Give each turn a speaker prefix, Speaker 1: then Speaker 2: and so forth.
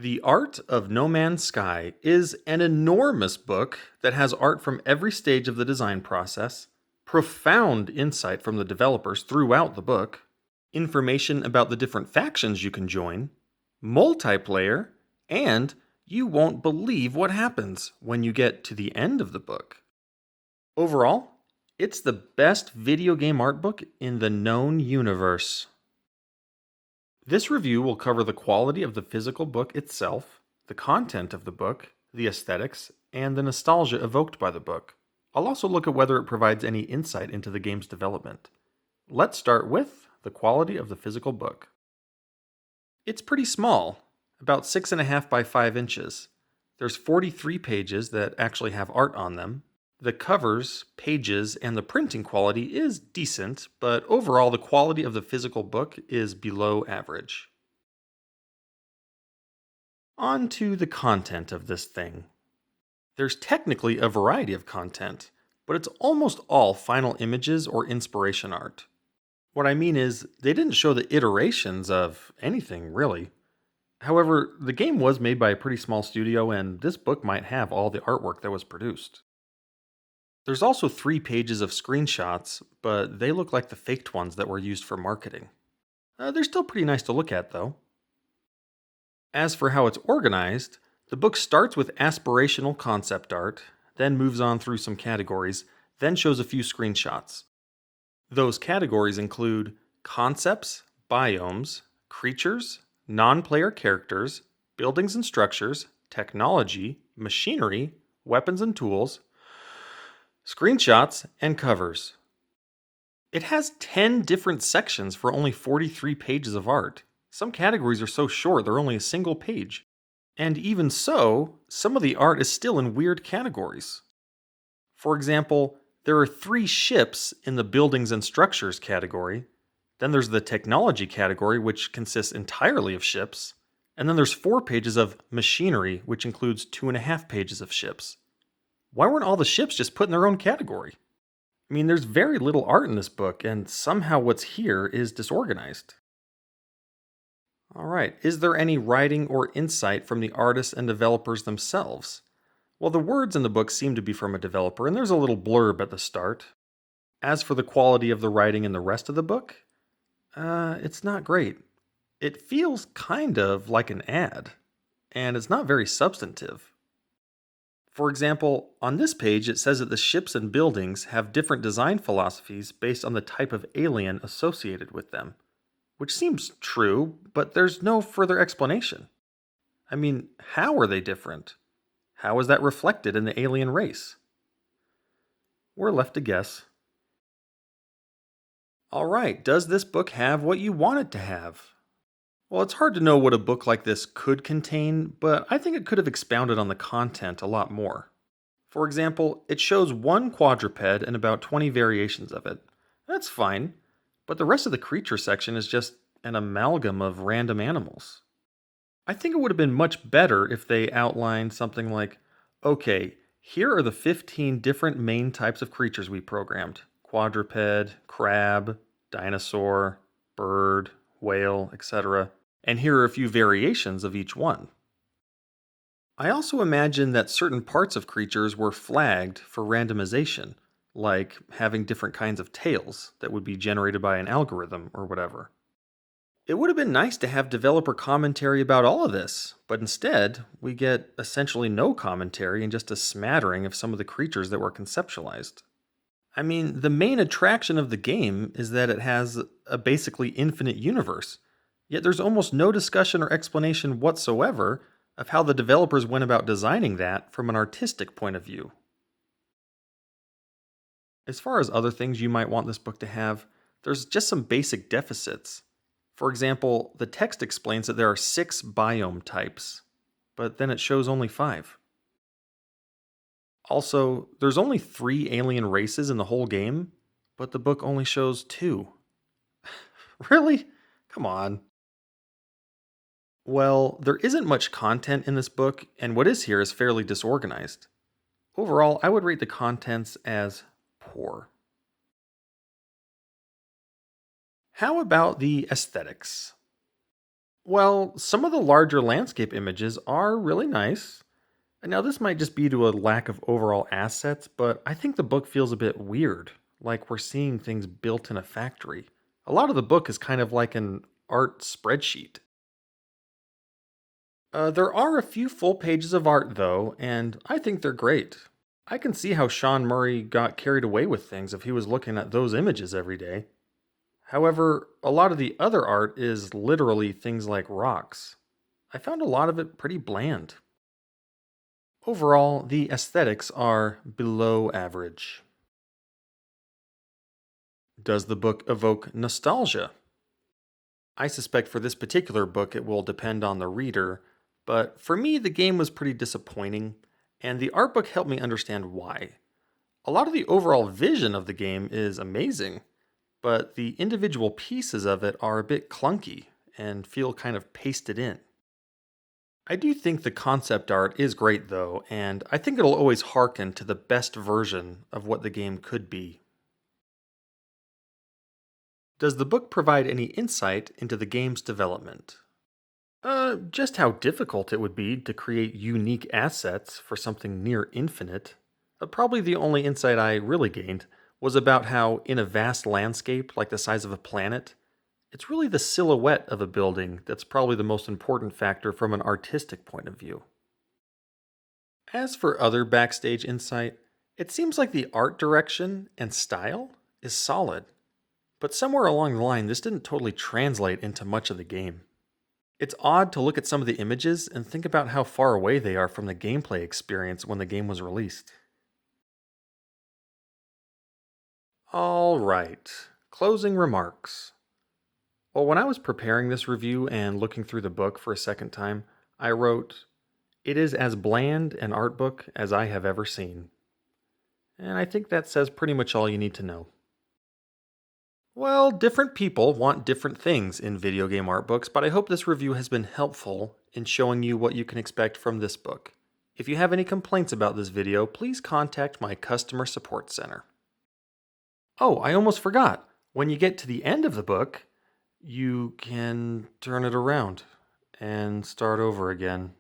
Speaker 1: The Art of No Man's Sky is an enormous book that has art from every stage of the design process, profound insight from the developers throughout the book, information about the different factions you can join, multiplayer, and you won't believe what happens when you get to the end of the book. Overall, it's the best video game art book in the known universe. This review will cover the quality of the physical book itself, the content of the book, the aesthetics, and the nostalgia evoked by the book. I'll also look at whether it provides any insight into the game's development. Let's start with the quality of the physical book. It's pretty small, about 6.5 by 5 inches. There's 43 pages that actually have art on them. The covers, pages, and the printing quality is decent, but overall the quality of the physical book is below average. On to the content of this thing. There's technically a variety of content, but it's almost all final images or inspiration art. What I mean is, they didn't show the iterations of anything, really. However, the game was made by a pretty small studio, and this book might have all the artwork that was produced. There's also 3 pages of screenshots, but they look like the faked ones that were used for marketing. They're still pretty nice to look at, though. As for how it's organized, the book starts with aspirational concept art, then moves on through some categories, then shows a few screenshots. Those categories include concepts, biomes, creatures, non-player characters, buildings and structures, technology, machinery, weapons and tools, screenshots, and covers. It has 10 different sections for only 43 pages of art. Some categories are so short they're only a single page. And even so, some of the art is still in weird categories. For example, there are 3 ships in the buildings and structures category. Then there's the technology category, which consists entirely of ships. And then there's 4 pages of machinery, which includes 2.5 pages of ships. Why weren't all the ships just put in their own category? I mean, there's very little art in this book, and somehow what's here is disorganized. Alright, is there any writing or insight from the artists and developers themselves? Well, the words in the book seem to be from a developer, and there's a little blurb at the start. As for the quality of the writing in the rest of the book, it's not great. It feels kind of like an ad, and it's not very substantive. For example, on this page it says that the ships and buildings have different design philosophies based on the type of alien associated with them. Which seems true, but there's no further explanation. I mean, how are they different? How is that reflected in the alien race? We're left to guess. Alright, does this book have what you want it to have? Well, it's hard to know what a book like this could contain, but I think it could have expounded on the content a lot more. For example, it shows one quadruped and about 20 variations of it. That's fine, but the rest of the creature section is just an amalgam of random animals. I think it would have been much better if they outlined something like, okay, here are the 15 different main types of creatures we programmed: quadruped, crab, dinosaur, bird, whale, etc. And here are a few variations of each one. I also imagine that certain parts of creatures were flagged for randomization, like having different kinds of tails that would be generated by an algorithm or whatever. It would have been nice to have developer commentary about all of this, but instead, we get essentially no commentary and just a smattering of some of the creatures that were conceptualized. I mean, the main attraction of the game is that it has a basically infinite universe, yet there's almost no discussion or explanation whatsoever of how the developers went about designing that from an artistic point of view. As far as other things you might want this book to have, there's just some basic deficits. For example, the text explains that there are 6 biome types, but then it shows only 5. Also, there's only 3 alien races in the whole game, but the book only shows 2. Really? Come on. Well, there isn't much content in this book, and what is here is fairly disorganized. Overall, I would rate the contents as poor. How about the aesthetics? Well, some of the larger landscape images are really nice. And now, this might just be to a lack of overall assets, but I think the book feels a bit weird, like we're seeing things built in a factory. A lot of the book is kind of like an art spreadsheet. There are a few full pages of art, though, and I think they're great. I can see how Sean Murray got carried away with things if he was looking at those images every day. However, a lot of the other art is literally things like rocks. I found a lot of it pretty bland. Overall, the aesthetics are below average. Does the book evoke nostalgia? I suspect for this particular book it will depend on the reader, but for me, the game was pretty disappointing, and the art book helped me understand why. A lot of the overall vision of the game is amazing, but the individual pieces of it are a bit clunky and feel kind of pasted in. I do think the concept art is great though, and I think it'll always harken to the best version of what the game could be. Does the book provide any insight into the game's development? Just how difficult it would be to create unique assets for something near infinite. Probably the only insight I really gained was about how, in a vast landscape like the size of a planet, it's really the silhouette of a building that's probably the most important factor from an artistic point of view. As for other backstage insight, it seems like the art direction and style is solid, but somewhere along the line, this didn't totally translate into much of the game. It's odd to look at some of the images and think about how far away they are from the gameplay experience when the game was released. Alright, closing remarks. Well, when I was preparing this review and looking through the book for a second time, I wrote, "It is as bland an art book as I have ever seen." And I think that says pretty much all you need to know. Well, different people want different things in video game art books, but I hope this review has been helpful in showing you what you can expect from this book. If you have any complaints about this video, please contact my customer support center. Oh, I almost forgot. When you get to the end of the book, you can turn it around and start over again.